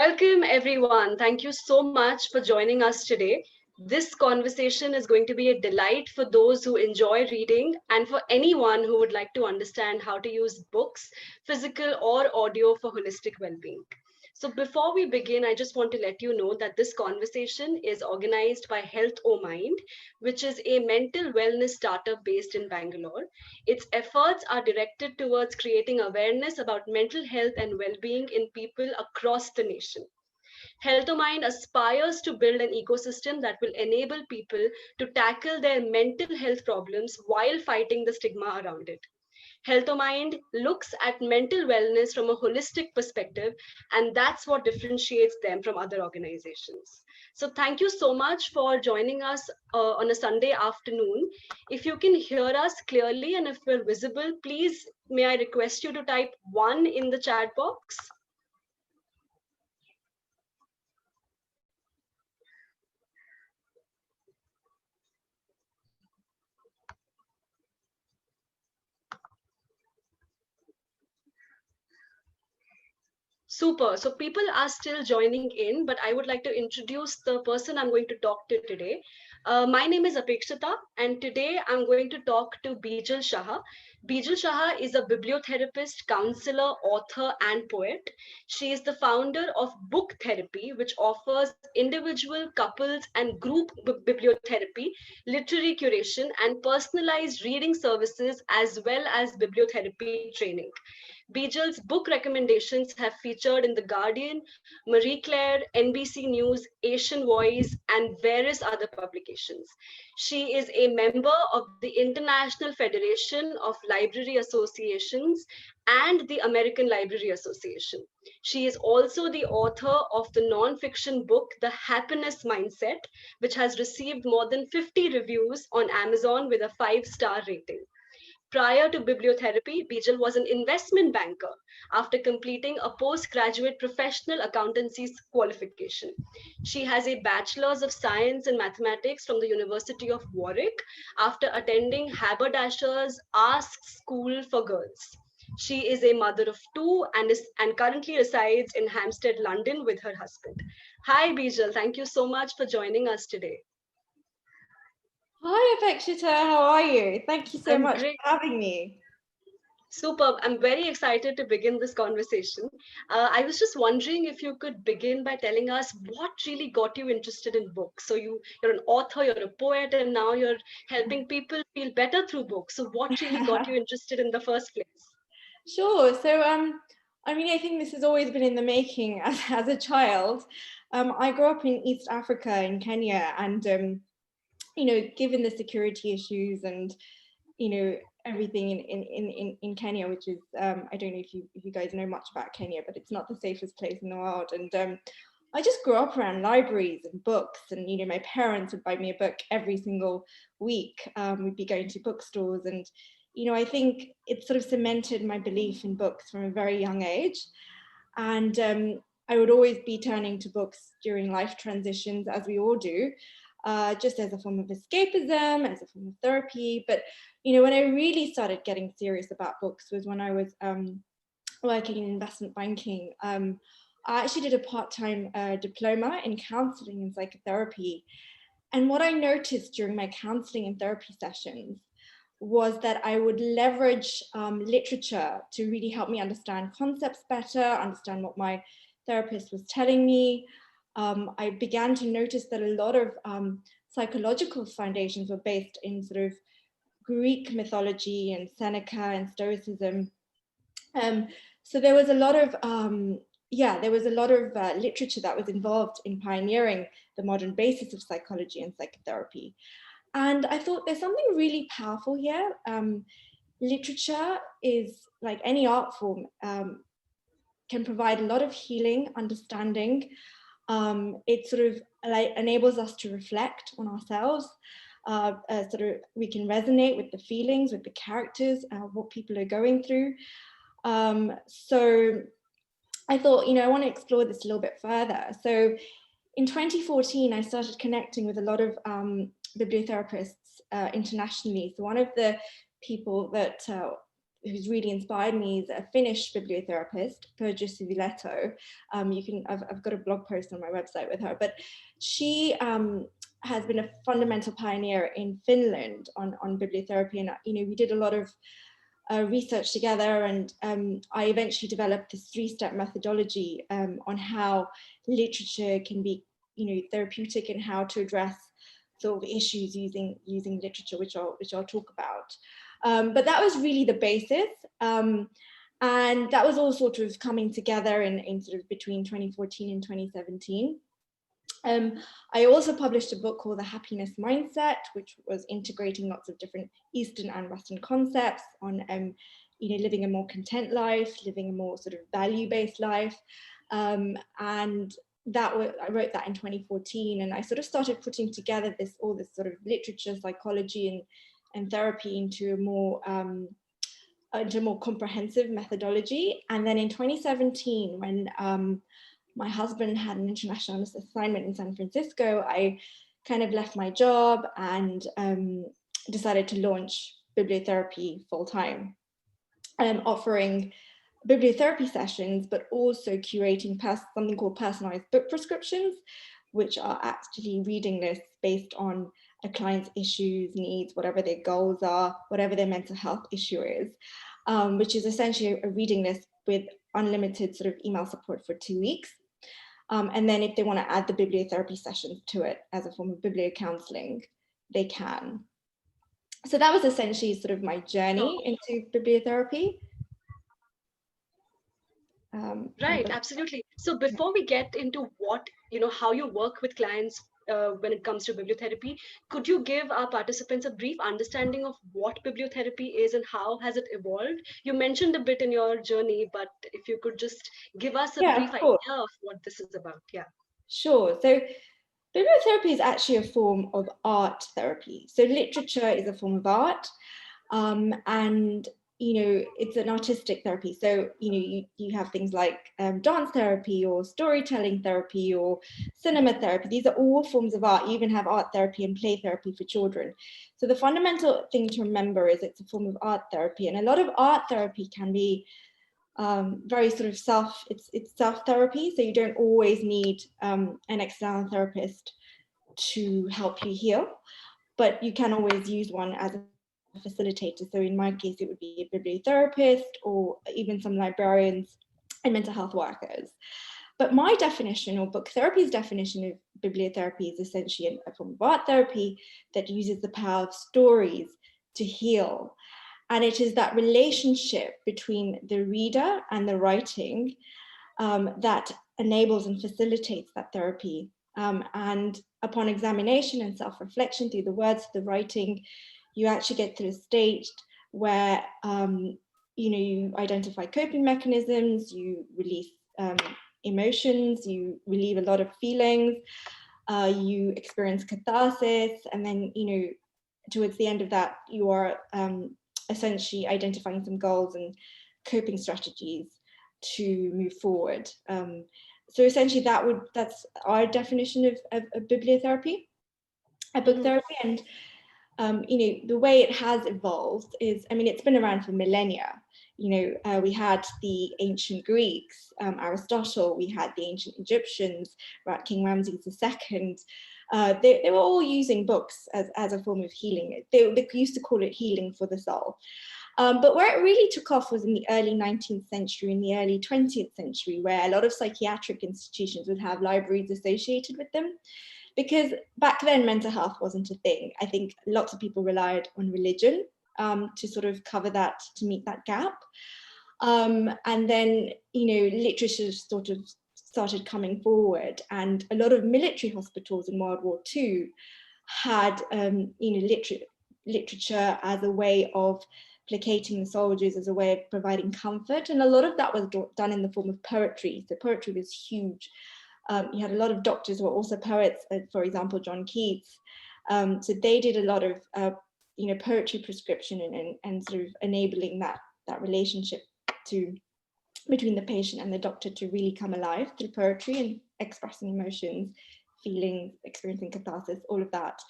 Welcome, everyone. Thank you so much for joining us today. This conversation is going to be a delight for those who enjoy reading and for anyone who would like to understand how to use books, physical or audio, for holistic well being. So, before we begin, I just want to let you know that this conversation is organized by healthOmind, which is a mental wellness startup based in Bangalore. Its efforts are directed towards creating awareness about mental health and well being in people across the nation. HealthOmind aspires to build an ecosystem that will enable people to tackle their mental health problems while fighting the stigma around it. HealthOmind looks at mental wellness from a holistic perspective, and that's what differentiates them from other organizations. So, thank you so much for joining us on a Sunday afternoon. If you can hear us clearly and if we're visible, please may I request you to type one in the chat box. Super. So people are still joining in, but I would like to introduce the person I'm going to talk to today. My name is Apekshita, and today I'm going to talk to Bijal Shah. Bijal Shah is a bibliotherapist, counselor, author, and poet. She is the founder of Book Therapy, which offers individual, couples, and group bibliotherapy, literary curation, and personalized reading services, as well as bibliotherapy training. Bijal's book recommendations have featured in The Guardian, Marie Claire, NBC News, Asian Voice, and various other publications. She is a member of the International Federation of Library Associations and the American Library Association. She is also the author of the non-fiction book The Happiness Mindset, which has received more than 50 reviews on Amazon with a 5-star rating. Prior to bibliotherapy, Bijal was an investment banker after completing a postgraduate professional accountancy qualification. She has a Bachelor's of Science in Mathematics from the University of Warwick after attending Haberdasher's Ask School for Girls. She is a mother of two and currently resides in Hampstead, London with her husband. Hi, Bijal. Thank you so much for joining us today. Hi, Apekshita. How are you? Thank you so I'm much great. for having me. Superb. I'm very excited to begin this conversation. I was just wondering if you could begin by telling us what really got you interested in books. So you're an author, you're a poet, and now you're helping people feel better through books. So what really got you interested in the first place? Sure. I think this has always been in the making as a child. I grew up in East Africa, in Kenya, and given the security issues and everything in Kenya, which is I don't know if you guys know much about Kenya, but it's not the safest place in the world. And I just grew up around libraries and books, and my parents would buy me a book every single week. We'd be going to bookstores, and I think it sort of cemented my belief in books from a very young age. And I would always be turning to books during life transitions, as we all do, just as a form of escapism, as a form of therapy. But when I really started getting serious about books was when I was working in investment banking. I actually did a part-time diploma in counseling and psychotherapy. And what I noticed during my counseling and therapy sessions was that I would leverage literature to really help me understand concepts better, understand what my therapist was telling me. I began to notice that a lot of psychological foundations were based in sort of Greek mythology and Seneca and Stoicism. So there was a lot of literature that was involved in pioneering the modern basis of psychology and psychotherapy. And I thought there's something really powerful here. Literature is, like any art form, can provide a lot of healing, understanding. It sort of enables us to reflect on ourselves. We can resonate with the feelings, with the characters, what people are going through. So I thought, I want to explore this a little bit further. So in 2014, I started connecting with a lot of bibliotherapists internationally. So one of the people that who's really inspired me, is a Finnish bibliotherapist, Perja Siviletto. I've got a blog post on my website with her, but she has been a fundamental pioneer in Finland on bibliotherapy. And, we did a lot of research together, and I eventually developed this 3-step methodology on how literature can be, therapeutic, and how to address sort of issues using literature, which I'll talk about. But that was really the basis, and that was all sort of coming together in sort of between 2014 and 2017. I also published a book called The Happiness Mindset, which was integrating lots of different Eastern and Western concepts on, living a more content life, living a more sort of value-based life. And I wrote that in 2014, and I sort of started putting together all this sort of literature, psychology, and therapy into a more comprehensive methodology. And then in 2017, when my husband had an international assignment in San Francisco, I kind of left my job and decided to launch Bibliotherapy full-time, offering bibliotherapy sessions, but also curating something called personalized book prescriptions, which are actually reading lists based on a client's issues, needs, whatever their goals are, whatever their mental health issue is, which is essentially a reading list with unlimited sort of email support for 2 weeks. And then if they want to add the bibliotherapy sessions to it as a form of bibliocounseling, they can. So that was essentially sort of my journey into bibliotherapy. Right, absolutely. So before we get into how you work with clients when it comes to bibliotherapy, could you give our participants a brief understanding of what bibliotherapy is and how has it evolved? You mentioned a bit in your journey, but if you could just give us a brief idea of what this is about. Yeah. Sure. So bibliotherapy is actually a form of art therapy. So literature is a form of art, and it's an artistic therapy. So you have things like dance therapy or storytelling therapy or cinema therapy. These are all forms of art. You even have art therapy and play therapy for children. So the fundamental thing to remember is it's a form of art therapy, and a lot of art therapy can be very sort of it's self therapy. So you don't always need an external therapist to help you heal, but you can always use one as a facilitator. So in my case, it would be a bibliotherapist or even some librarians and mental health workers. But my definition, or book therapy's definition of bibliotherapy, is essentially a form of art therapy that uses the power of stories to heal. And it is that relationship between the reader and the writing that enables and facilitates that therapy. And upon examination and self-reflection through the words, the writing, you actually get to a state where you identify coping mechanisms, you release emotions, you relieve a lot of feelings, you experience catharsis, and then towards the end of that, you are essentially identifying some goals and coping strategies to move forward. So essentially that's our definition of bibliotherapy, a book therapy. And the way it has evolved is, it's been around for millennia. We had the ancient Greeks, Aristotle, we had the ancient Egyptians, King Ramses II. They were all using books as a form of healing. They used to call it healing for the soul. But where it really took off was in the early 19th century, in the early 20th century, where a lot of psychiatric institutions would have libraries associated with them. Because back then, mental health wasn't a thing. I think lots of people relied on religion to sort of cover that, to meet that gap. And then, literature sort of started coming forward, and a lot of military hospitals in World War II had, literature as a way of placating the soldiers, as a way of providing comfort. And a lot of that was done in the form of poetry. So poetry was huge. You had a lot of doctors who were also poets, for example, John Keats. So they did a lot of, poetry prescription and sort of enabling that relationship between the patient and the doctor to really come alive through poetry and expressing emotions, feelings, experiencing catharsis, all of that.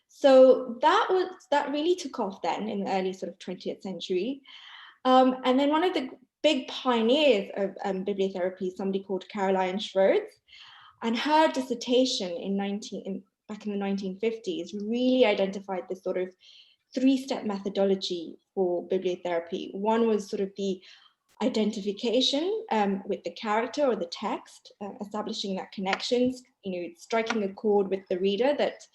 So that really took off then in the early sort of 20th century. And then one of the big pioneers of bibliotherapy is somebody called Caroline Schroeds, and her dissertation back in the 1950s really identified this sort of three-step methodology for bibliotherapy. One was sort of the identification with the character or the text, establishing that connections, striking a chord with the reader that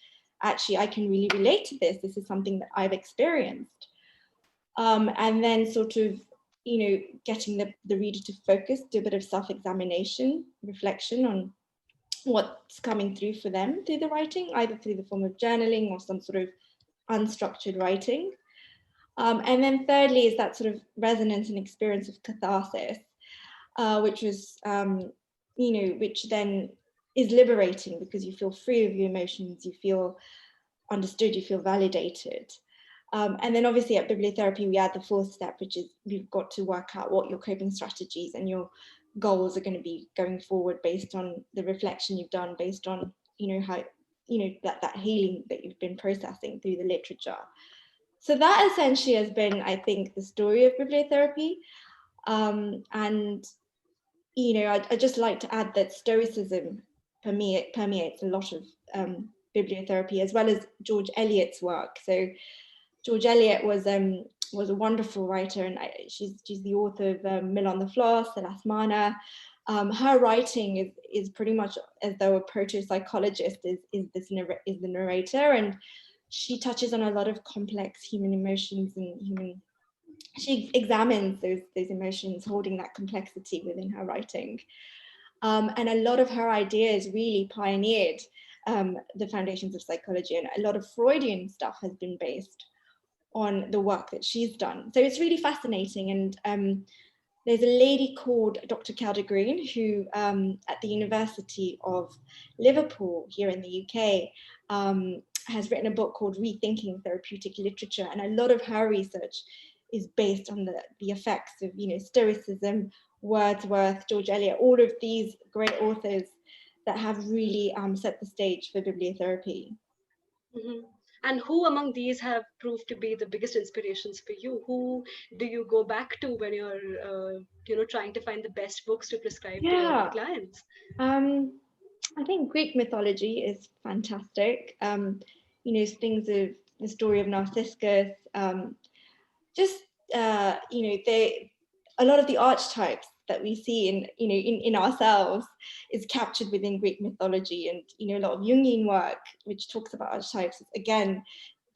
actually I can really relate to this. This is something that I've experienced. And then sort of, getting the reader to focus, do a bit of self-examination, reflection on what's coming through for them through the writing, either through the form of journaling or some sort of unstructured writing. And then thirdly is that sort of resonance and experience of catharsis, which was, which then is liberating because you feel free of your emotions, you feel understood, you feel validated. And then obviously at bibliotherapy, we add the fourth step, which is you've got to work out what your coping strategies and your goals are going to be going forward based on the reflection you've done, based on, how, that healing that you've been processing through the literature. So that essentially has been, I think, the story of bibliotherapy. And, I just like to add that Stoicism permeates a lot of bibliotherapy, as well as George Eliot's work. So George Eliot was a wonderful writer, and she's the author of Mill on the Floss, The Last Mana. Her writing is pretty much as though a proto-psychologist is the narrator, and she touches on a lot of complex human emotions and she examines those emotions, holding that complexity within her writing. And a lot of her ideas really pioneered the foundations of psychology, and a lot of Freudian stuff has been based on the work that she's done. So it's really fascinating. And there's a lady called Dr. Kelda Green, who at the University of Liverpool here in the UK has written a book called Rethinking Therapeutic Literature. And a lot of her research is based on the effects of, Stoicism, Wordsworth, George Eliot, all of these great authors that have really set the stage for bibliotherapy. Mm-hmm. And who among these have proved to be the biggest inspirations for you? Who do you go back to when you're, trying to find the best books to prescribe to your Yeah, clients? I think Greek mythology is fantastic. Things of the story of Narcissus, just a lot of the archetypes that we see in ourselves is captured within Greek mythology, and a lot of Jungian work which talks about archetypes. Again,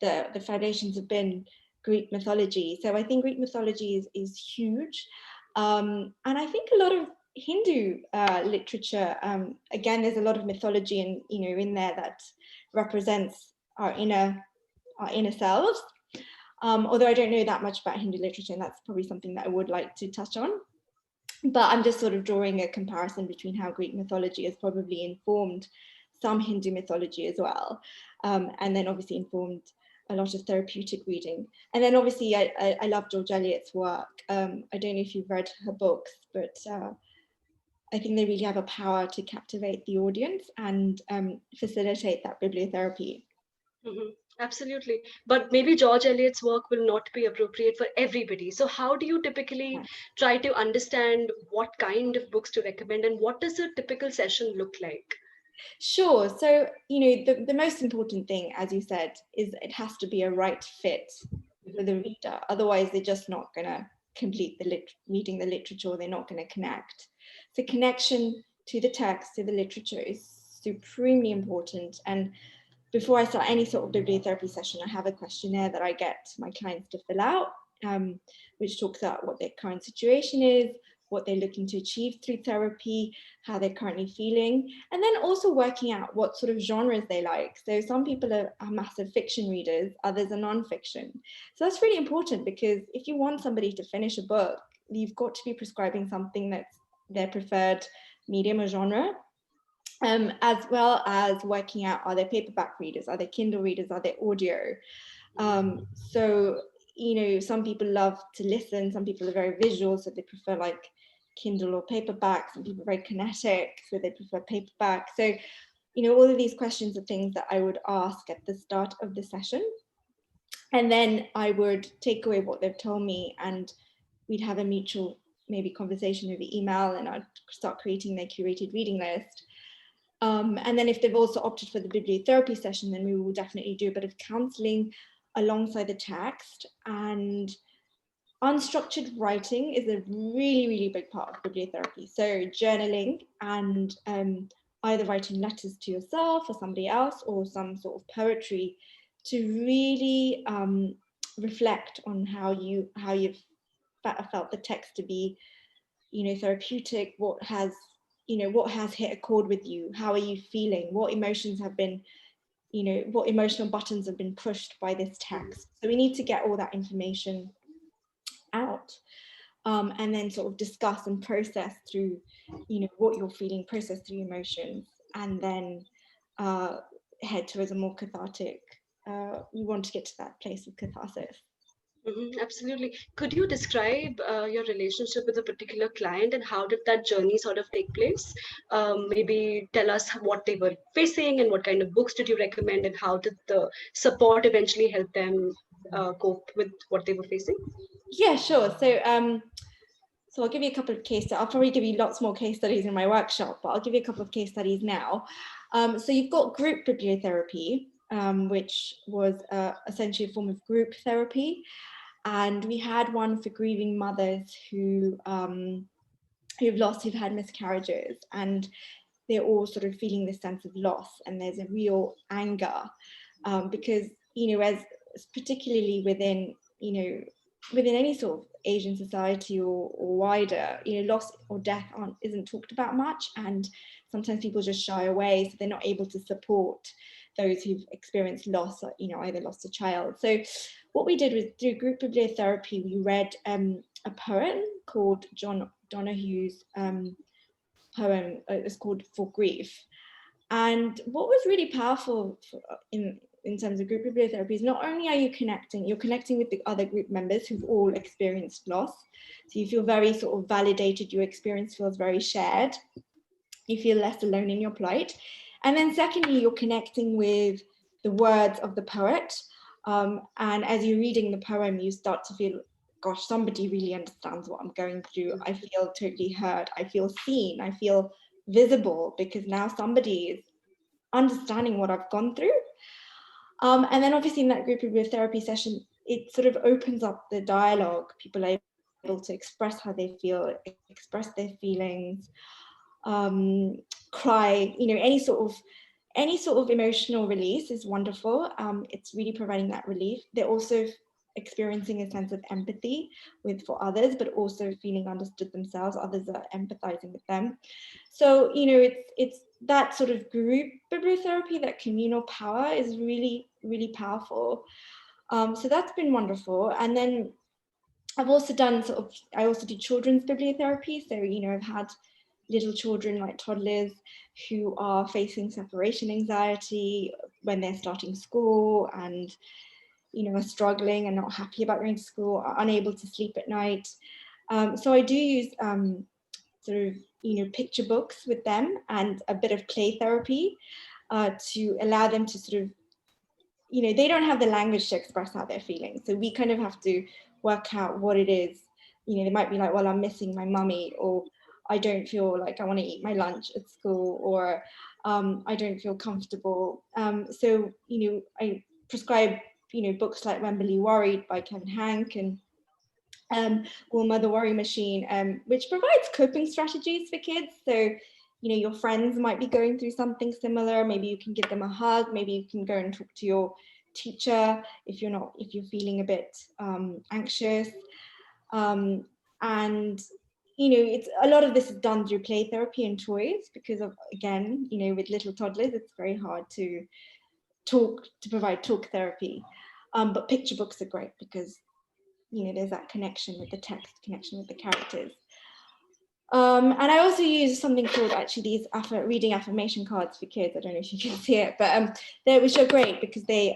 the foundations have been Greek mythology. So I think Greek mythology is huge, and I think a lot of Hindu literature. Again, there's a lot of mythology in there that represents our inner selves. Although I don't know that much about Hindu literature, and that's probably something that I would like to touch on. But I'm just sort of drawing a comparison between how Greek mythology has probably informed some Hindu mythology as well, and then obviously informed a lot of therapeutic reading. And then obviously I love George Eliot's work. I don't know if you've read her books, but I think they really have a power to captivate the audience and facilitate that bibliotherapy. Mm-hmm. Absolutely. But maybe George Eliot's work will not be appropriate for everybody. So, how do you typically try to understand what kind of books to recommend, and what does a typical session look like? Sure. So, the most important thing, as you said, is it has to be a right fit for the reader. Otherwise, they're just not going to complete reading the literature. They're not going to connect. So connection to the text, to the literature is supremely important. And before I start any sort of bibliotherapy session, I have a questionnaire that I get my clients to fill out, which talks about what their current situation is, what they're looking to achieve through therapy, how they're currently feeling, and then also working out what sort of genres they like. So some people are massive fiction readers, others are non-fiction. So that's really important, because if you want somebody to finish a book, you've got to be prescribing something that's their preferred medium or genre. As well as working out, are they paperback readers, are they Kindle readers, are they audio? So, some people love to listen, some people are very visual, so they prefer like Kindle or paperback. Some people are very kinetic, so they prefer paperback. So, all of these questions are things that I would ask at the start of the session. And then I would take away what they've told me and we'd have a mutual maybe conversation over email, and I'd start creating their curated reading list. And then if they've also opted for the bibliotherapy session, then we will definitely do a bit of counselling alongside the text. And unstructured writing is a really, really big part of bibliotherapy. So journaling and either writing letters to yourself or somebody else, or some sort of poetry, to really reflect on how you've felt the text to be, therapeutic, what has hit a chord with you, how are you feeling, what emotions have been, what emotional buttons have been pushed by this text. So we need to get all that information out, and then sort of discuss and process through, what you're feeling, process through emotions, and then head towards a more cathartic, we want to get to that place of catharsis. Absolutely. Could you describe your relationship with a particular client and how did that journey sort of take place? Maybe tell us what they were facing and what kind of books did you recommend, and how did the support eventually help them cope with what they were facing? Yeah, sure. So I'll give you a couple of I'll probably give you lots more case studies in my workshop, but I'll give you a couple of case studies now. So you've got group bibliotherapy, which was essentially a form of group therapy. And we had one for grieving mothers who've had miscarriages, and they're all sort of feeling this sense of loss, and there's a real anger, because, as particularly within any sort of Asian society or wider, loss or death isn't talked about much, and sometimes people just shy away, so they're not able to support those who've experienced loss, or, either lost a child. So what we did was, through group bibliotherapy, we read a poem called John Donahue's poem. It's called For Grief. And what was really powerful in terms of group bibliotherapy is, not only are you're connecting with the other group members who've all experienced loss, so you feel very sort of validated, your experience feels very shared, you feel less alone in your plight. And then secondly, you're connecting with the words of the poet, and as you're reading the poem, you start to feel, gosh, somebody really understands what I'm going through. I feel totally heard. I feel seen. I feel visible, because now somebody is understanding what I've gone through. And then obviously in that group bibliotherapy session, it sort of opens up the dialogue. People are able to express how they feel, express their feelings, cry, any sort of emotional release is wonderful. It's really providing that relief. They're also experiencing a sense of empathy for others, but also feeling understood themselves. Others are empathizing with them. So, it's that sort of group bibliotherapy, that communal power, is really, really powerful. So that's been wonderful. And then I've also done I also do children's bibliotherapy. So, I've had little children, like toddlers, who are facing separation anxiety when they're starting school, and are struggling and not happy about going to school, are unable to sleep at night. So I do use sort of picture books with them, and a bit of play therapy, to allow them to sort of, they don't have the language to express how they're feeling, so we kind of have to work out what it is. They might be like, well, I'm missing my mummy, or I don't feel like I want to eat my lunch at school, or I don't feel comfortable. So, I prescribe, books like Wembley Worried by Kevin Hank, and Wilma the Worry Machine, which provides coping strategies for kids. So, your friends might be going through something similar. Maybe you can give them a hug. Maybe you can go and talk to your teacher if you're feeling a bit anxious. And it's a lot of this is done through play therapy and toys, because of, again, with little toddlers, it's very hard to provide talk therapy. But picture books are great, because there's that connection with the text, connection with the characters. And I also use something called, actually, these reading affirmation cards for kids. I don't know if you can see it, but which are great, because they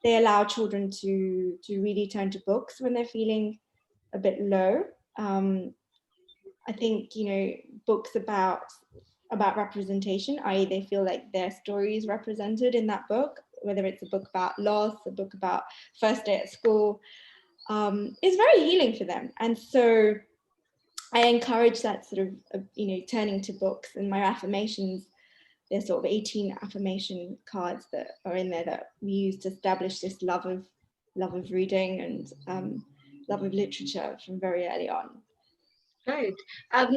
allow children to really turn to books when they're feeling a bit low. I think, books about representation, i.e. they feel like their story is represented in that book, whether it's a book about loss, a book about first day at school. is very healing for them. And so I encourage that sort of, turning to books, and my affirmations, there's sort of 18 affirmation cards that are in there that we use to establish this love of reading and love of literature from very early on. Right.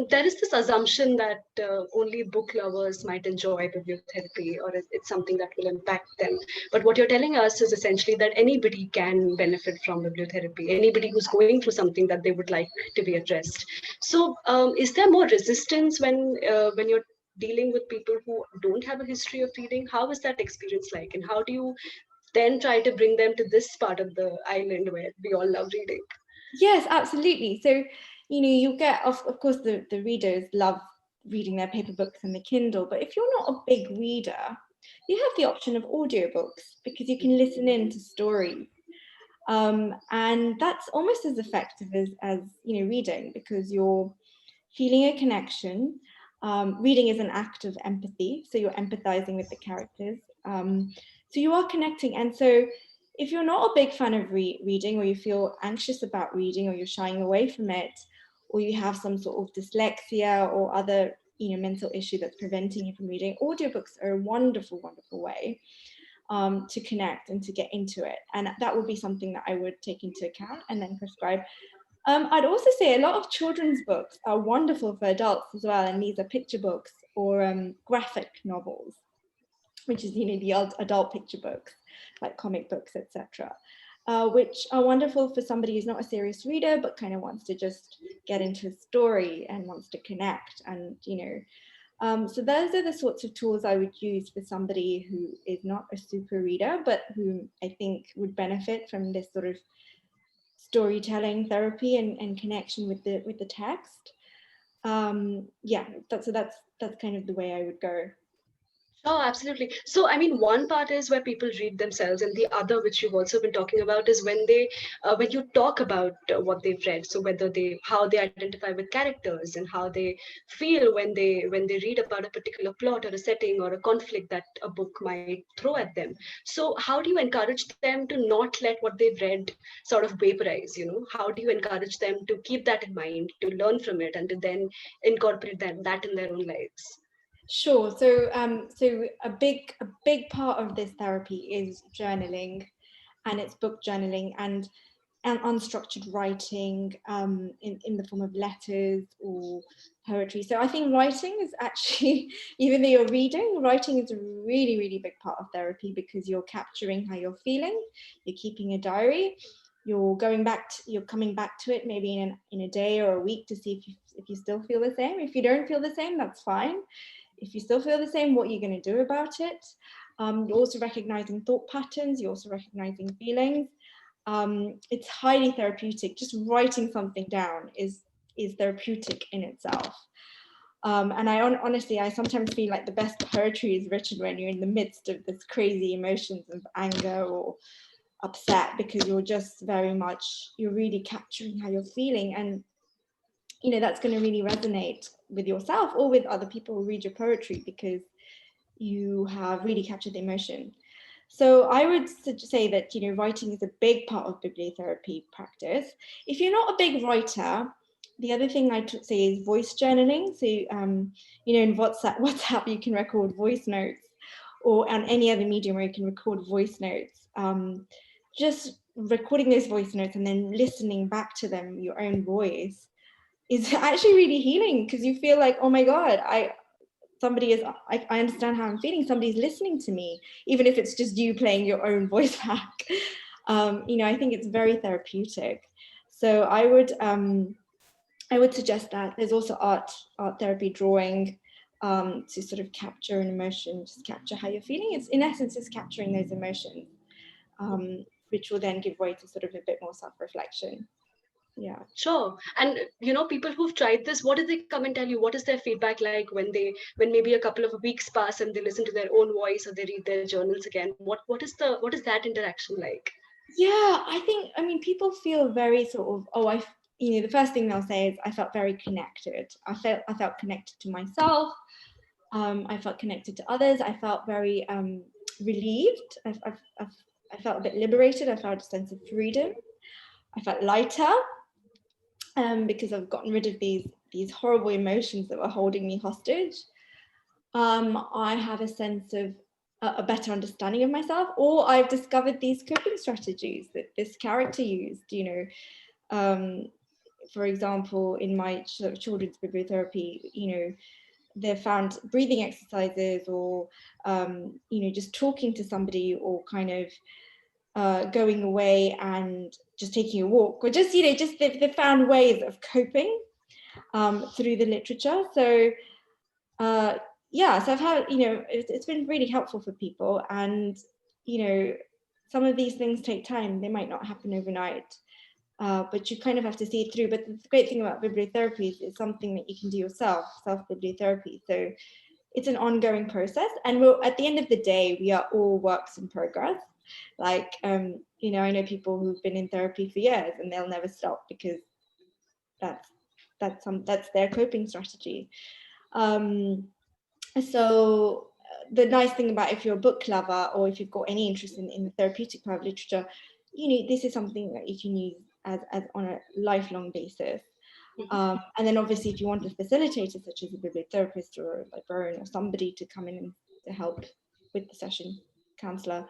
There is this assumption that only book lovers might enjoy bibliotherapy, or it's something that will impact them. But what you're telling us is essentially that anybody can benefit from bibliotherapy, anybody who's going through something that they would like to be addressed. So, is there more resistance when you're dealing with people who don't have a history of reading? How is that experience like, and how do you then try to bring them to this part of the island where we all love reading? Yes, absolutely. So, you get, of course, the readers love reading their paper books and the Kindle, but if you're not a big reader, you have the option of audiobooks because you can listen in to stories. And that's almost as effective as reading, because you're feeling a connection. Reading is an act of empathy, so you're empathizing with the characters. So you are connecting. And so if you're not a big fan of reading, or you feel anxious about reading, or you're shying away from it, or you have some sort of dyslexia or other mental issue that's preventing you from reading, audiobooks are a wonderful, wonderful way to connect and to get into it. And that would be something that I would take into account and then prescribe. I'd also say a lot of children's books are wonderful for adults as well, and these are picture books or graphic novels, which is the adult picture books like comic books, etc., which are wonderful for somebody who's not a serious reader but kind of wants to just get into a story and wants to connect. And so those are the sorts of tools I would use for somebody who is not a super reader but who I think would benefit from this sort of storytelling therapy and connection with the text. Yeah, that's kind of the way I would go. Oh, absolutely. So, I mean, one part is where people read themselves, and the other, which you've also been talking about, is when you talk about what they've read. So, how they identify with characters, and how they feel when they read about a particular plot or a setting or a conflict that a book might throw at them. So, how do you encourage them to not let what they've read sort of vaporize? How do you encourage them to keep that in mind, to learn from it, and to then incorporate that in their own lives? Sure. So a big part of this therapy is journaling, and it's book journaling and unstructured writing in the form of letters or poetry. So I think writing is actually, even though you're reading, writing is a really, really big part of therapy, because you're capturing how you're feeling, you're keeping a diary, you're coming back to it maybe in a day or a week to see if you still feel the same. If you don't feel the same, that's fine. If you still feel the same, what are you going to do about it? You're also recognizing thought patterns, you're also recognizing feelings. It's highly therapeutic. Just writing something down is therapeutic in itself. And honestly, I sometimes feel like the best poetry is written when you're in the midst of this crazy emotions of anger or upset, because you're really capturing how you're feeling. And that's going to really resonate with yourself or with other people who read your poetry, because you have really captured the emotion. So I would say that writing is a big part of bibliotherapy practice. If you're not a big writer, the other thing I'd say is voice journaling. So in WhatsApp you can record voice notes, or on any other medium where you can record voice notes. Just recording those voice notes and then listening back to them, your own voice, is actually really healing, because you feel like, oh my God, I understand how I'm feeling. Somebody's listening to me, even if it's just you playing your own voice back. I think it's very therapeutic. So I would suggest that. There's also art therapy, drawing, to sort of capture an emotion, just capture how you're feeling. It's in essence just capturing those emotions, which will then give way to sort of a bit more self-reflection. Yeah. Sure. And people who've tried this, what do they come and tell you? What is their feedback like when maybe a couple of weeks pass and they listen to their own voice or they read their journals again? What is that interaction like? Yeah, I mean, people feel very sort of, the first thing they'll say is, I felt very connected. I felt connected to myself. I felt connected to others. I felt very relieved. I felt a bit liberated. I felt a sense of freedom. I felt lighter because I've gotten rid of these horrible emotions that were holding me hostage. I have a sense of a better understanding of myself, or I've discovered these coping strategies that this character used, you know. For example, in my children's bibliotherapy, you know, they've found breathing exercises, or you know, just talking to somebody, or kind of going away and just taking a walk, or just, you know, just they've found ways of coping through the literature. So yeah, so I've had, you know, it's been really helpful for people. And, you know, some of these things take time. They might not happen overnight, but you kind of have to see it through. But the great thing about bibliotherapy is it's something that you can do yourself, self-bibliotherapy. So it's an ongoing process. And at the end of the day, we are all works in progress. Like, you know, I know people who've been in therapy for years and they'll never stop, because that's their coping strategy. So the nice thing about, if you're a book lover, or if you've got any interest in the therapeutic part of literature, you know, this is something that you can use as on a lifelong basis. And then obviously, if you want a facilitator, such as a bibliotherapist or a librarian, or somebody to come in and to help with the session, counselor,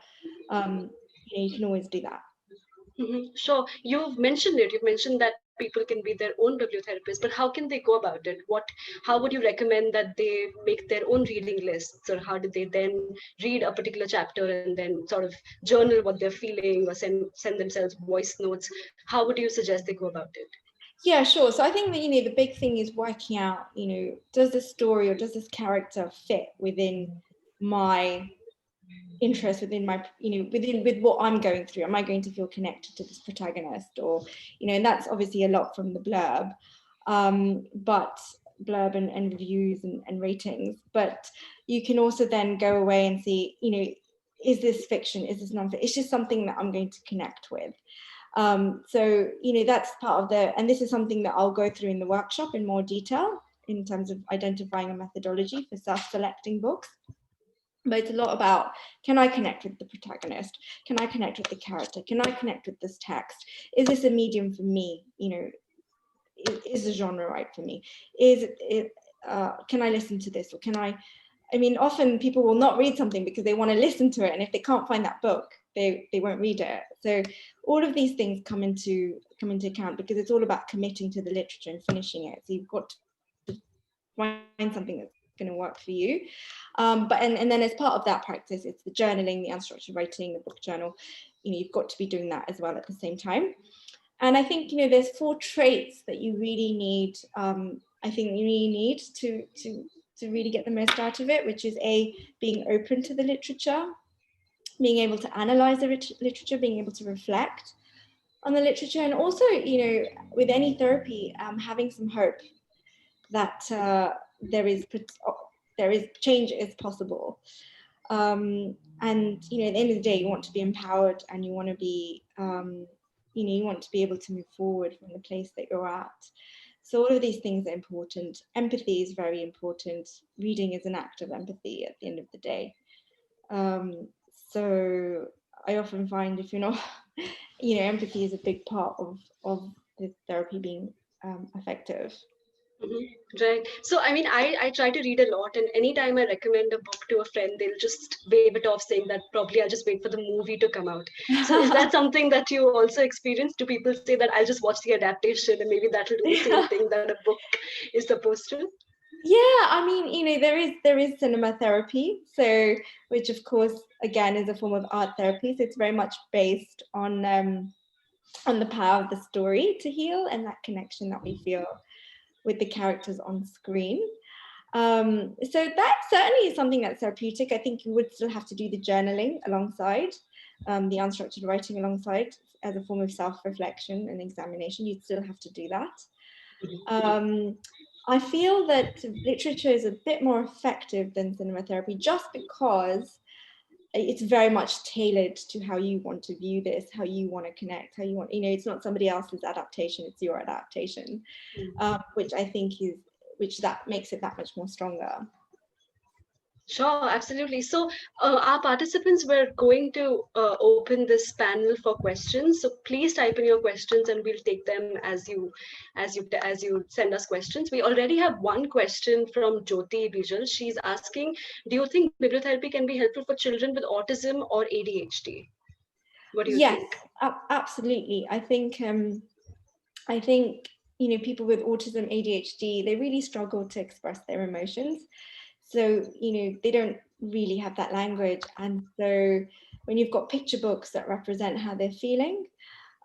you know, you can always do that. Sure. You've mentioned it. You've mentioned that people can be their own bibliotherapist, but how can they go about it? How would you recommend that they make their own reading lists, or how do they then read a particular chapter and then sort of journal what they're feeling, or send themselves voice notes? How would you suggest they go about it? Yeah, sure. So I think that, you know, the big thing is working out, you know, does this story or does this character fit within my interest, within my, you know, with what I'm going through? Am I going to feel connected to this protagonist? Or, you know, and that's obviously a lot from the blurb, but blurb and reviews and ratings. But you can also then go away and see, you know, is this fiction? Is this non-fiction? It's just something that I'm going to connect with. So, you know, that's part of and this is something that I'll go through in the workshop in more detail, in terms of identifying a methodology for self-selecting books. But it's a lot about, can I connect with the protagonist? Can I connect with the character? Can I connect with this text? Is this a medium for me? You know, is the genre right for me? Can I listen to this? Or can I mean, often people will not read something because they want to listen to it. And if they can't find that book, they won't read it. So all of these things come into account, because it's all about committing to the literature and finishing it. So you've got to find something that's going to work for you. But then as part of that practice, it's the journaling, the unstructured writing, the book journal. You know, you've got to be doing that as well at the same time. And I think, you know, there's 4 traits that you really need. I think you really need to really get the most out of it, which is being open to the literature, being able to analyze the literature, being able to reflect on the literature, and also, you know, with any therapy, having some hope that there is change is possible. And, you know, at the end of the day, you want to be empowered, and you want to be, you know, you want to be able to move forward from the place that you're at. So all of these things are important. Empathy is very important. Reading is an act of empathy at the end of the day. So I often find, if you're not, you know, empathy is a big part of the therapy being effective. Right. So, I mean, I try to read a lot, and anytime I recommend a book to a friend, they'll just wave it off, saying that probably I'll just wait for the movie to come out. So, is that something that you also experience? Do people say that I'll just watch the adaptation and maybe that'll do the same thing that a book is supposed to? Yeah, I mean, you know, there is cinema therapy, so, which of course again is a form of art therapy. So it's very much based on the power of the story to heal, and that connection that we feel with the characters on screen. So that certainly is something that's therapeutic. I think you would still have to do the journaling alongside, the unstructured writing alongside, as a form of self-reflection and examination. You'd still have to do that. I feel that literature is a bit more effective than cinema therapy, just because it's very much tailored to how you want to view this, how you want to connect, how you want, you know, it's not somebody else's adaptation, it's your adaptation, which I think that makes it that much more stronger. Sure, absolutely. So, our participants were going to open this panel for questions. So, please type in your questions, and we'll take them as you send us questions. We already have one question from Jyoti Bijal. She's asking, "Do you think bibliotherapy can be helpful for children with autism or ADHD? What do you Yes, think?" absolutely. I think people with autism, ADHD, they really struggle to express their emotions. So they don't really have that language, and so when you've got picture books that represent how they're feeling,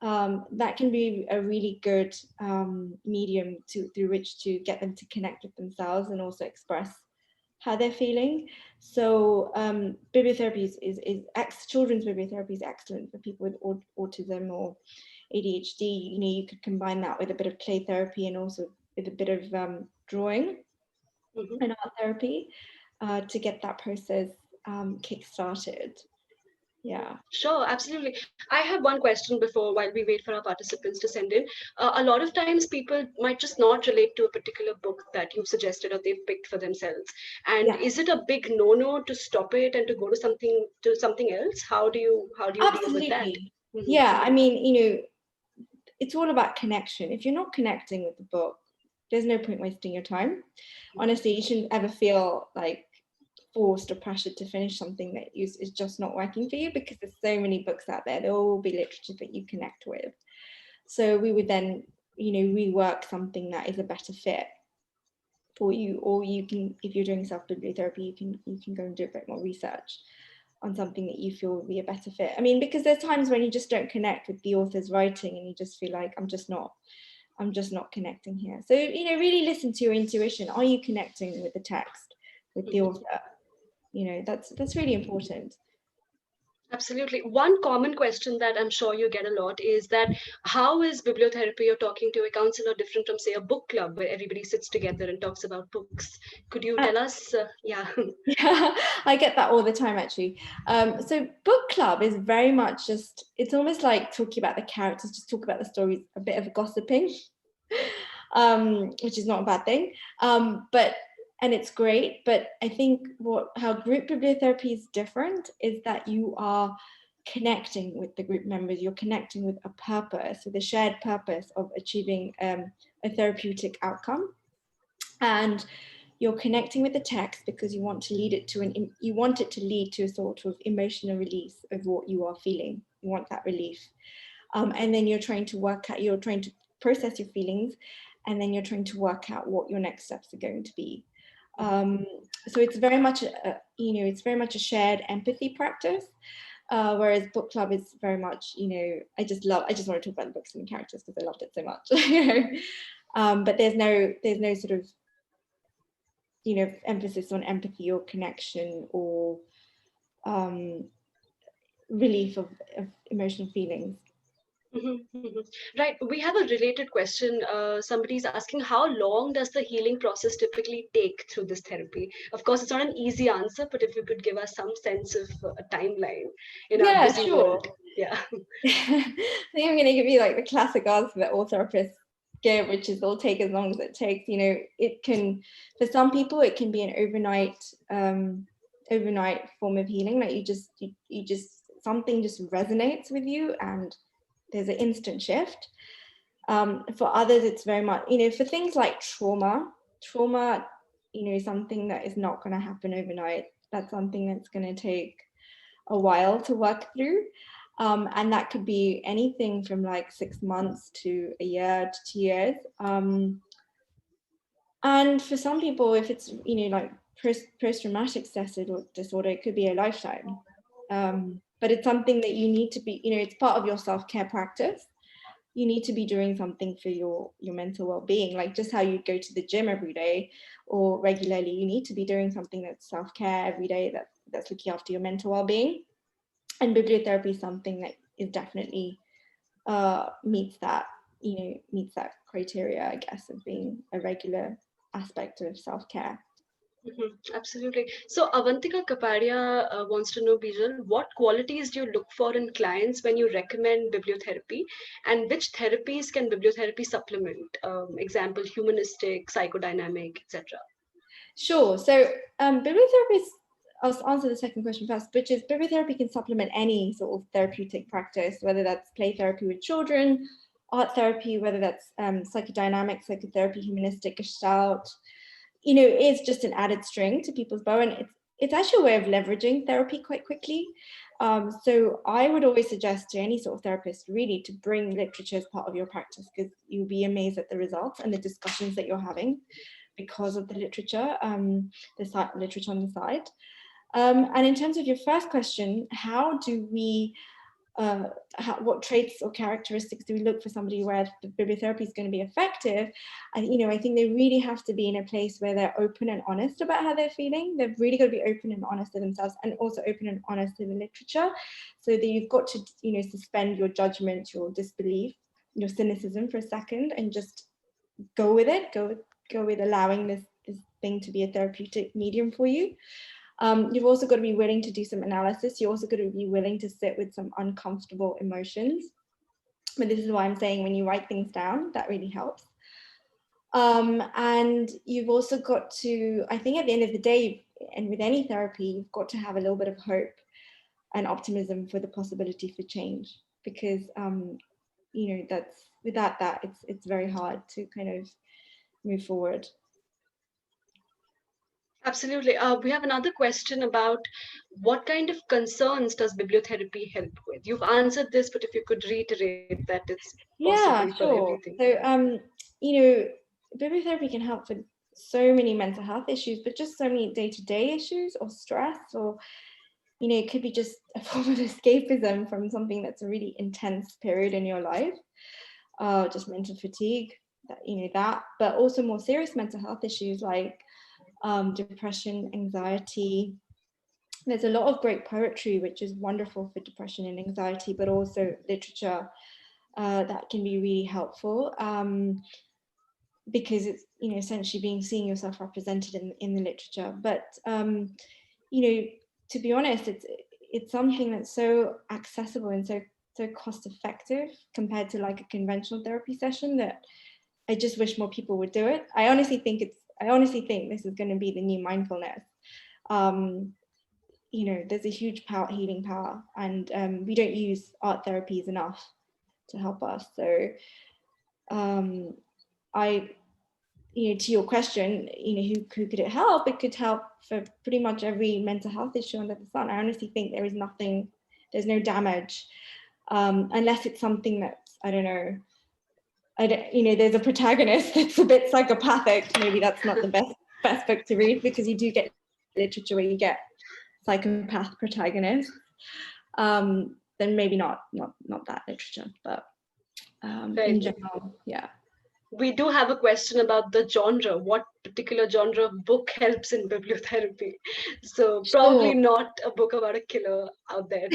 that can be a really good medium through which to get them to connect with themselves and also express how they're feeling. So bibliotherapy children's bibliotherapy is excellent for people with autism or ADHD. You could combine that with a bit of play therapy and also with a bit of drawing Mhm. and art therapy to get that process kick-started. Yeah. Sure, absolutely. I have one question before while we wait for our participants to send in. A lot of times people might just not relate to a particular book that you've suggested or they've picked for themselves. And Yeah, is it a big no-no to stop it and to go to something else? How do you deal with that? absolutely. Hmm. Yeah, I mean, it's all about connection. If you're not connecting with the book, there's no point wasting your time. Honestly, you shouldn't ever feel like forced or pressured to finish something that is just not working for you, because there's so many books out there. There will be literature that you connect with. So we would then, rework something that is a better fit for you, or you can, if you're doing self-bibliotherapy, you can go and do a bit more research on something that you feel would be a better fit. I mean, because there's times when you just don't connect with the author's writing and you just feel like I'm just not connecting here. So really listen to your intuition. Are you connecting with the text, with the author? That's really important. Absolutely. One common question that I'm sure you get a lot is that how is bibliotherapy or talking to a counselor different from, say, a book club where everybody sits together and talks about books? Could you tell us? Yeah. Yeah, I get that all the time actually. So book club is very much it's almost like talking about the characters, just talk about the stories, a bit of gossiping, which is not a bad thing. But and it's great, but I think how group bibliotherapy is different is that you are connecting with the group members, you're connecting with a purpose, with a shared purpose of achieving a therapeutic outcome. And you're connecting with the text because you want to you want it to lead to a sort of emotional release of what you are feeling. You want that relief, and then you're trying to process your feelings, and then you're trying to work out what your next steps are going to be. So it's very much a shared empathy practice. Whereas book club is very much, I just want to talk about the books and the characters because I loved it so much. But there's no sort of emphasis on empathy or connection or relief of emotional feelings. Mhm, mhm. Right. We have a related question. Somebody's asking, how long does the healing process typically take through this therapy? Of course, it's not an easy answer, but if you could give us some sense of a timeline in our Yeah, busy world. sure. Yeah. I think I'm going to give you like the classic answer that all therapists give, which is it'll take as long as it takes. It can, for some people, it can be an overnight form of healing. Like you just something just resonates with you, and there's an instant shift. For others, it's very much, for things like trauma, something that is not going to happen overnight. That's something that's going to take a while to work through. And that could be anything from like 6 months to a year to 2 years. And for some people, if it's, like post-traumatic stress disorder, it could be a lifetime. But it's something that you need to be, it's part of your self-care practice. You need to be doing something for your mental well-being, like just how you go to the gym every day or regularly. You need to be doing something that's self-care every day, that's looking after your mental well-being. And bibliotherapy is something that is definitely meets that criteria, I guess, of being a regular aspect of self-care. Mhm, absolutely. So Avantika Kapadia wants to know, Bijal, what qualities do you look for in clients when you recommend bibliotherapy, and which therapies can bibliotherapy supplement? Example, humanistic, psychodynamic, etc. Sure. So bibliotherapists, I'll answer the second question first, which is bibliotherapy can supplement any sort of therapeutic practice, whether that's play therapy with children, art therapy, whether that's psychodynamic, psychotherapy, humanistic, gestalt. It's just an added string to people's bow, and it's actually a way of leveraging therapy quite quickly. So I would always suggest to any sort of therapist really to bring literature as part of your practice, because you'll be amazed at the results and the discussions that you're having because of the literature, the literature on the side. And in terms of your first question, how do we, what traits or characteristics do we look for somebody where the bibliotherapy is going to be effective? I think they really have to be in a place where they're open and honest about how they're feeling. They've really got to be open and honest to themselves, and also open and honest to the literature, so that you've got to, suspend your judgment, your disbelief, your cynicism for a second, and just go with it. Go with allowing this thing to be a therapeutic medium for you. You've also got to be willing to do some analysis. You're also got to be willing to sit with some uncomfortable emotions. But this is why I'm saying when you write things down, that really helps. And you've also got to, I think at the end of the day, and with any therapy, you've got to have a little bit of hope and optimism for the possibility for change, because, that's, without that, it's very hard to kind of move forward. Absolutely. We have another question about what kind of concerns does bibliotherapy help with? You've answered this, but if you could reiterate that it's possible for Sure. everything. So, bibliotherapy can help with so many mental health issues, but just so many day-to-day issues or stress, or, it could be just a form of escapism from something that's a really intense period in your life, just mental fatigue, but also more serious mental health issues like depression, anxiety. There's a lot of great poetry, which is wonderful for depression and anxiety, but also literature that can be really helpful, because it's, essentially seeing yourself represented in the literature. But, to be honest, it's something that's so accessible and so cost effective compared to like a conventional therapy session, that I just wish more people would do it. I honestly think this is going to be the new mindfulness. There's a huge healing power, and we don't use art therapies enough to help us. So to your question, who could it help? It could help for pretty much every mental health issue under the sun. I honestly think there's no damage, unless it's something that's, I don't know, there's a protagonist that's a bit psychopathic. Maybe that's not the best book to read, because you do get literature where you get psychopath protagonists. Then maybe not that literature, but in general, yeah. We do have a question about the genre. What particular genre of book helps in bibliotherapy? So probably not a book about a killer out there.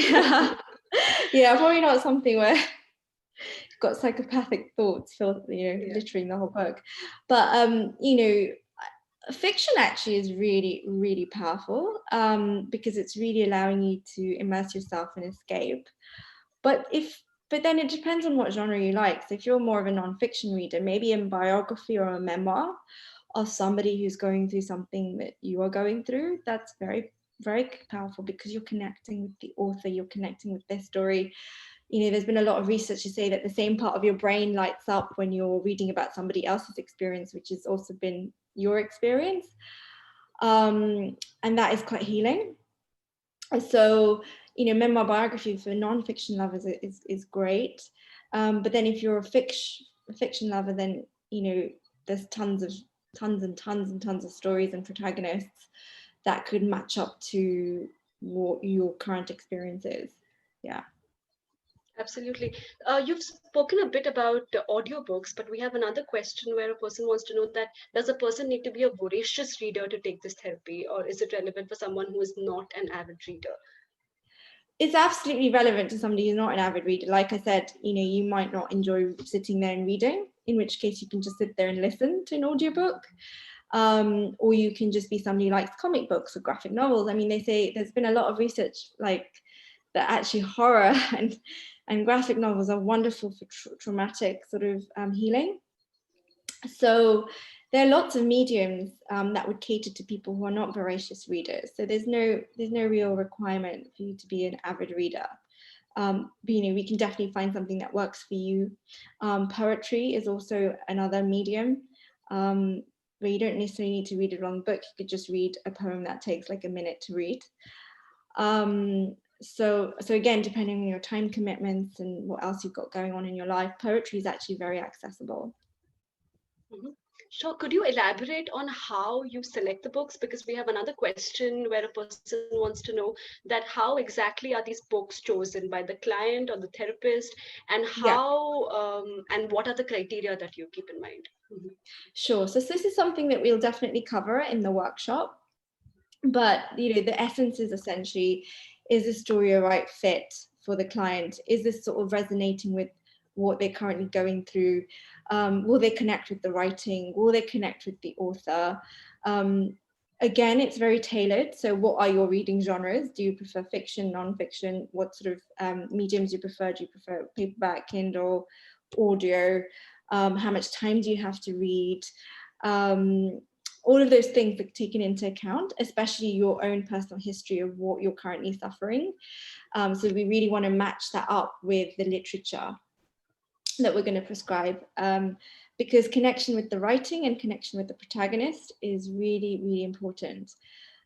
Yeah, probably not something where you've got psychopathic thoughts littering the whole book. But fiction actually is really, really powerful, because it's really allowing you to immerse yourself and escape. But then it depends on what genre you like. So if you're more of a non-fiction reader, maybe a biography or a memoir of somebody who's going through something that you are going through, that's very, very powerful, because you're connecting with the author, you're connecting with their story. There's been a lot of research to say that the same part of your brain lights up when you're reading about somebody else's experience, which has also been your experience. And that is quite healing. So, memoir biography for non-fiction lovers is great. But then if you're a fiction lover, then, there's tons and tons of stories and protagonists that could match up to what your current experience is. Yeah. Absolutely. You've spoken a bit about audiobooks, but we have another question where a person wants to know that does a person need to be a voracious reader to take this therapy, or is it relevant for someone who is not an avid reader? It's absolutely relevant to somebody who's not an avid reader. Like I said, you might not enjoy sitting there and reading, in which case you can just sit there and listen to an audiobook. Or you can just be somebody who likes comic books or graphic novels. I mean, they say there's been a lot of research like that actually horror and graphic novels are wonderful for traumatic sort of healing. So there are lots of mediums that would cater to people who are not voracious readers. So there's no real requirement for you to be an avid reader. But, we can definitely find something that works for you. Poetry is also another medium where you don't necessarily need to read a long book. You could just read a poem that takes like a minute to read. So again, depending on your time commitments and what else you've got going on in your life, poetry is actually very accessible. Mm-hmm. Sure. Could you elaborate on how you select the books? Because we have another question where a person wants to know that how exactly are these books chosen by the client or the therapist, and Yeah, and what are the criteria that you keep in mind? Mm-hmm. sure. So this is something that we'll definitely cover in the workshop. But the essence is essentially, is the story a right fit for the client? Is this sort of resonating with what they're currently going through? Will they connect with the writing? Will they connect with the author? Again, it's very tailored. So what are your reading genres? Do you prefer fiction, non-fiction? What sort of mediums do you prefer? Do you prefer paperback, Kindle, audio? How much time do you have to read? All of those things are taken into account, especially your own personal history of what you're currently suffering. So we really want to match that up with the literature that we're going to prescribe, because connection with the writing and connection with the protagonist is really, really important.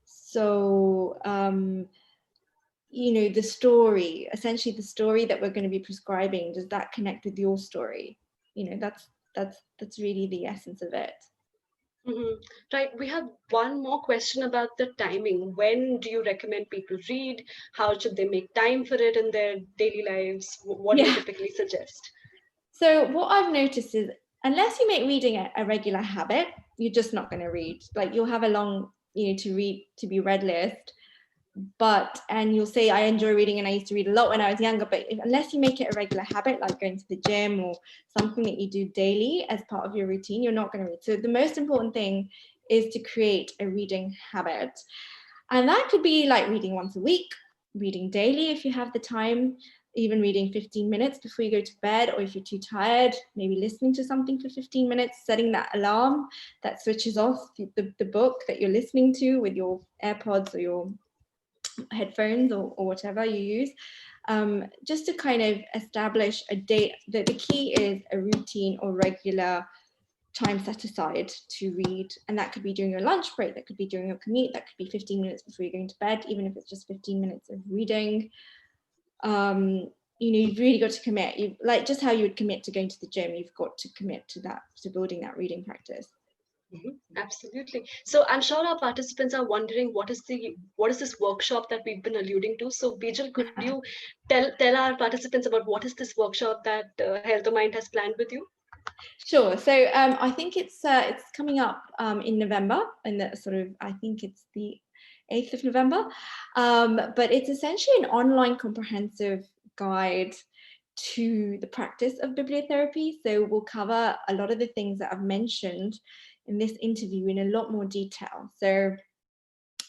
So, the story, essentially the story that we're going to be prescribing, does that connect with your story? That's really the essence of it. Mm-hmm. Right. We have one more question about the timing. When do you recommend people read? How should they make time for it in their daily lives? What do you Yeah. typically suggest? So what I've noticed is, unless you make reading a regular habit, you're just not going to read. Like, you'll have a long, to be read list, and you'll say, I enjoy reading and I used to read a lot when I was younger, but unless you make it a regular habit, like going to the gym or something that you do daily as part of your routine, you're not going to read. So the most important thing is to create a reading habit. And that could be like reading once a week, reading daily if you have the time, even reading 15 minutes before you go to bed, or if you're too tired, maybe listening to something for 15 minutes, setting that alarm that switches off the book that you're listening to with your AirPods or your headphones or whatever you use, just to kind of establish a date. The key is a routine or regular time set aside to read, and that could be during your lunch break, that could be during your commute, that could be 15 minutes before you're going to bed, even if it's just 15 minutes of reading. You've really got to commit. You, like, just how you would commit to going to the gym, you've got to commit to that, to building that reading practice. Mm-hmm. Absolutely. So I'm sure our participants are wondering what is this workshop that we've been alluding to. So Bijal, could you tell our participants about what is this workshop that healthOmind has planned with you? Sure. So I think it's coming up in November, and that sort of, I think it's the 8th of November. But it's essentially an online comprehensive guide to the practice of bibliotherapy. So we'll cover a lot of the things that I've mentioned in this interview in a lot more detail. So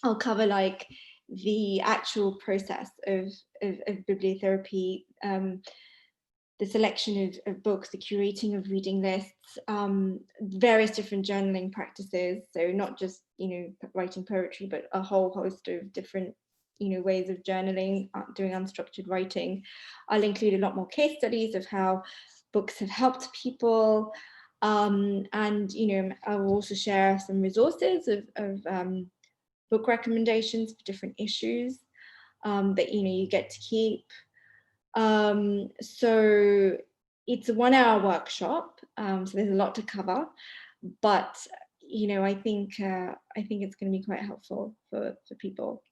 I'll cover like the actual process of bibliotherapy, the selection of books, the curating of reading lists, various different journaling practices. So not just, writing poetry, but a whole host of different, ways of journaling, doing unstructured writing. I'll include a lot more case studies of how books have helped people. And, I will also share some resources of book recommendations for different issues that, you get to keep. So it's a 1 hour workshop, so there's a lot to cover, but I think it's going to be quite helpful for people,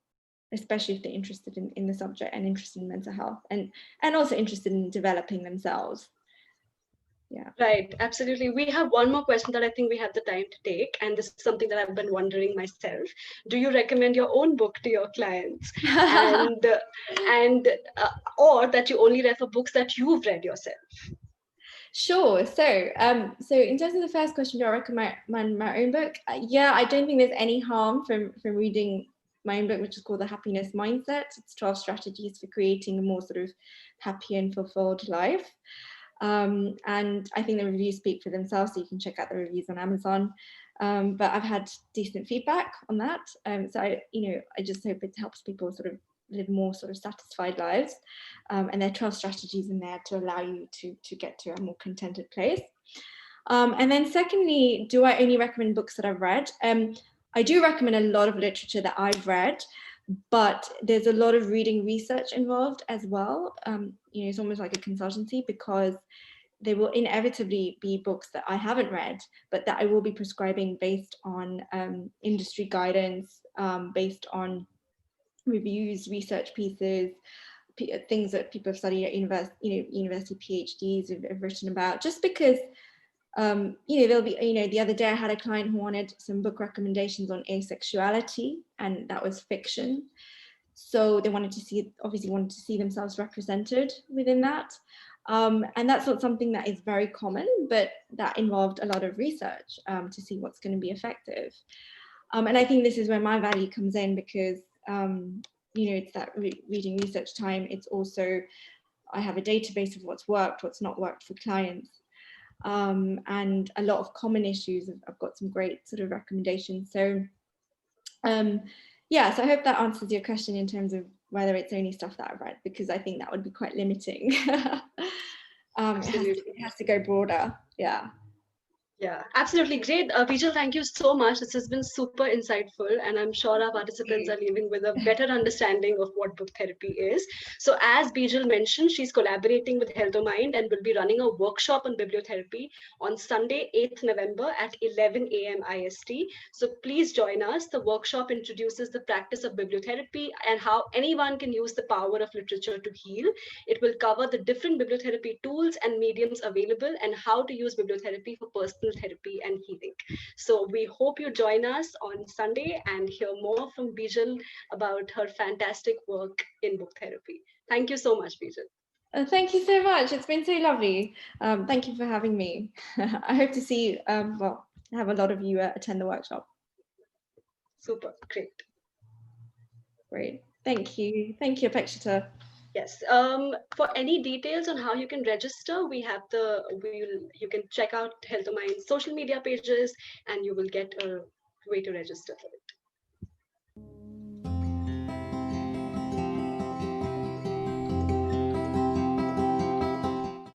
especially if they're interested in the subject and interested in mental health, and also interested in developing themselves. Yeah. Right, absolutely. We have one more question that I think we have the time to take, and this is something that I've been wondering myself. Do you recommend your own book to your clients, and or that you only refer books that you've read yourself? Sure. So in terms of the first question, do I recommend my own book? Yeah, I don't think there's any harm from reading my own book, which is called The Happiness Mindset. It's 12 strategies for creating a more sort of happy and fulfilled life. And I think the reviews speak for themselves, so you can check out the reviews on Amazon. But I've had decent feedback on that. So I just hope it helps people sort of live more sort of satisfied lives. And there are 12 strategies in there to allow you to get to a more contented place. And then secondly, do I only recommend books that I've read? I do recommend a lot of literature that I've read, but there's a lot of reading research involved as well. It's almost like a consultancy, because there will inevitably be books that I haven't read, but that I will be prescribing based on industry guidance, based on reviews, research pieces, things that people have studied at university PhDs have written about, just because there'll be, the other day I had a client who wanted some book recommendations on asexuality, and that was fiction. So they obviously wanted to see themselves represented within that. And that's not something that is very common, but that involved a lot of research to see what's going to be effective. And I think this is where my value comes in, because, it's that reading research time. It's also, I have a database of what's worked, what's not worked for clients. And a lot of common issues. I've got some great sort of recommendations. So so I hope that answers your question in terms of whether it's only stuff that I've read, because I think that would be quite limiting. It has to go broader. Yeah, absolutely great. Bijal, thank you so much. This has been super insightful, and I'm sure our participants are leaving with a better understanding of what book therapy is. So, as Bijal mentioned, she's collaborating with healthOmind and will be running a workshop on bibliotherapy on Sunday, 8th November at 11 a.m. IST. So, please join us. The workshop introduces the practice of bibliotherapy and how anyone can use the power of literature to heal. It will cover the different bibliotherapy tools and mediums available and how to use bibliotherapy for personal therapy and healing. So we hope you join us on Sunday and hear more from Bijal about her fantastic work in book therapy. Thank you so much, Bijal. Thank you so much. It's been so lovely. Thank you for having me. I hope to see, have a lot of you attend the workshop. Super, great. Great. Thank you. Thank you, Apekshita. Yes. For any details on how you can register, you can check out healthOmind's social media pages, and you will get a way to register for it.